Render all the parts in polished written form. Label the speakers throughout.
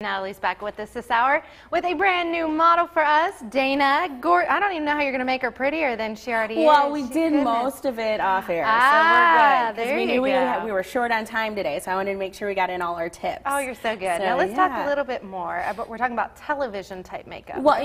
Speaker 1: Natalie's back with us this hour with a brand new model for us, Dana. I don't even know how you're going to make her prettier than she already is.
Speaker 2: Well, we did most of it off air, so we're good. Because we knew we were short on time today, so I wanted to make sure we got in all our tips.
Speaker 1: Oh, you're so good. Now let's talk a little bit more. We're talking about television type makeup.
Speaker 2: Well,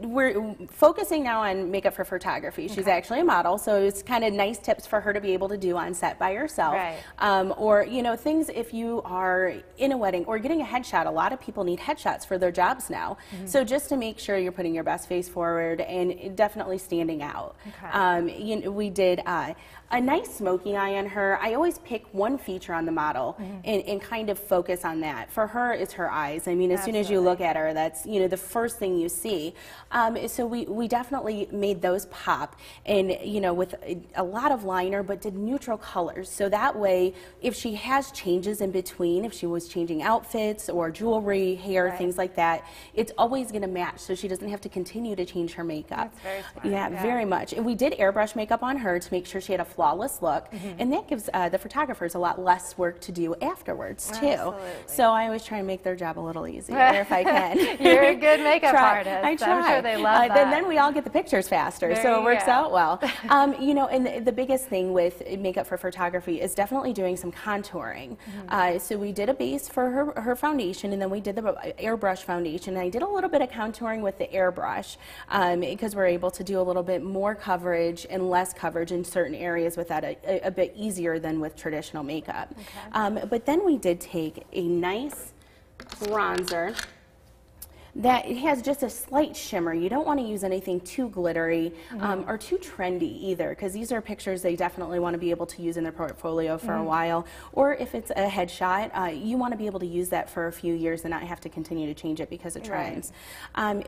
Speaker 2: we're focusing now on makeup for photography. She's actually a model, so it's kind of nice tips for her to be able to do on set by herself.
Speaker 1: Right.
Speaker 2: Or, you know, things if you are in a wedding or getting a headshot. A lot of people need headshots for their jobs now. So just to make sure you're putting your best face forward and definitely standing out. You know, we did a nice smoky eye on her. I always pick one feature on the model and kind of focus on that. For her, it's her eyes. I mean, as soon as you look at her, that's, you know, the first thing you see. So we definitely made those pop, and, you know, with a lot of liner, but did neutral colors. So that way, if she has changes in between, if she was changing outfits or jewelry, hair, things like that, it's always going to match, so she doesn't have to continue to change her makeup.
Speaker 1: That's very smart.
Speaker 2: Yeah, very much. And we did airbrush makeup on her to make sure she had a flawless look, and that gives the photographers a lot less work to do afterwards too.
Speaker 1: Absolutely.
Speaker 2: So I always try and make their job a little easier if I can.
Speaker 1: You're a good makeup artist.
Speaker 2: I try.
Speaker 1: I'm sure they love that.
Speaker 2: Then we all get the pictures faster, so it works out well. You know, and the biggest thing with makeup for photography is definitely doing some contouring. So we did a base for her foundation, and then we did the airbrush foundation. I did a little bit of contouring with the airbrush because we're able to do a little bit more coverage and less coverage in certain areas with that a bit easier than with traditional makeup. But then we did take a nice bronzer that it has just a slight shimmer. You don't want to use anything too glittery or too trendy either, because these are pictures they definitely want to be able to use in their portfolio for a while. Or if it's a headshot, you want to be able to use that for a few years and not have to continue to change it because of trends.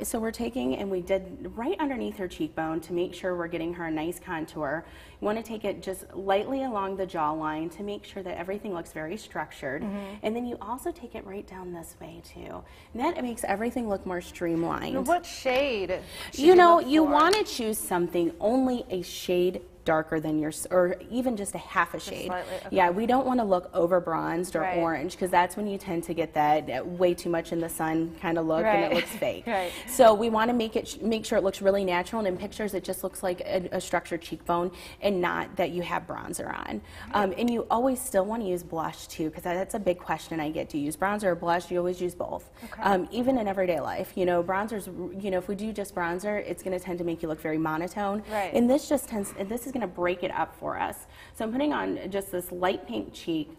Speaker 2: So we're taking, and we did right underneath her cheekbone to make sure we're getting her a nice contour. You want to take it just lightly along the jawline to make sure that everything looks very structured. And then you also take it right down this way too. And that makes everything look more streamlined.
Speaker 1: What shade?
Speaker 2: You know, you want to choose something only a shade darker than yours, or even just a half a shade. Yeah, we don't want to look over bronzed or orange, because that's when you tend to get that way too much in the sun kind of look and it looks fake. So we want to make sure it looks really natural, and in pictures it just looks like a structured cheekbone and not that you have bronzer on. And you always still want to use blush too, because that's a big question I get. Do you use bronzer or blush? You always use both. Even in everyday life, you know, bronzers, you know, if we do just bronzer, it's going to tend to make you look very monotone. And this just tends, and this is going to break it up for us. So I'm putting on just this light pink cheek.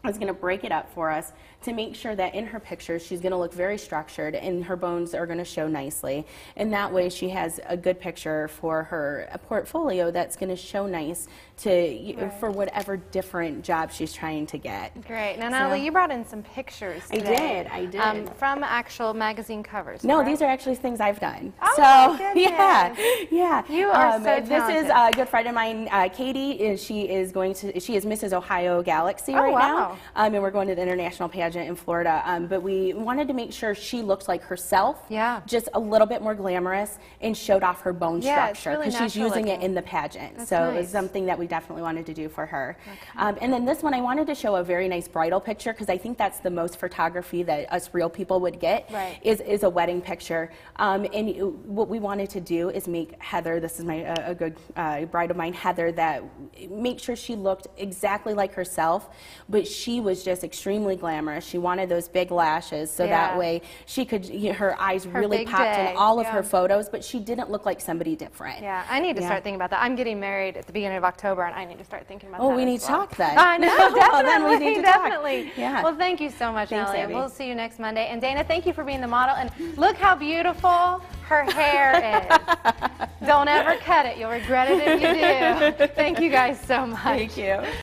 Speaker 2: It's going to break it up for us to make sure that in her pictures she's going to look very structured and her bones are going to show nicely. And that way she has a good picture for her portfolio that's going to show nice to for whatever different job she's trying to get.
Speaker 1: Great. Now, Natalie, you brought in some pictures today.
Speaker 2: I did.
Speaker 1: From actual magazine covers.
Speaker 2: No, these are actually things I've done.
Speaker 1: Oh,
Speaker 2: so,
Speaker 1: my
Speaker 2: yeah.
Speaker 1: You are so talented.
Speaker 2: This is a good friend of mine, Katie. She is Mrs. Ohio Galaxy right now. And we're going to the international pageant in Florida. But we wanted to make sure she looked like herself, just a little bit more glamorous, and showed off her bone structure, because she's using it in the pageant. So it was something that we definitely wanted to do for her. And then this one, I wanted to show a very nice bridal picture, because I think that's the most photography that us real people would get, is a wedding picture. And what we wanted to do is make Heather, this is a good bride of mine, Heather, that make sure she looked exactly like herself, but she was just extremely glamorous. She wanted those big lashes, so that way she could, her eyes really popped in all of her photos, but she didn't look like somebody different.
Speaker 1: Yeah, I need to start thinking about that. I'm getting married at the beginning of October, and I need to start thinking about that.
Speaker 2: Oh, we need to talk then.
Speaker 1: I know, definitely.
Speaker 2: Well, then we need to
Speaker 1: definitely.
Speaker 2: Talk. Yeah.
Speaker 1: Well, thank you so much,
Speaker 2: Thanks,
Speaker 1: Natalie.
Speaker 2: Abby.
Speaker 1: We'll see you next Monday. And Dana, thank you for being the model. And look how beautiful her hair is. Don't ever cut it. You'll regret it if you do. Thank you guys so much.
Speaker 2: Thank you.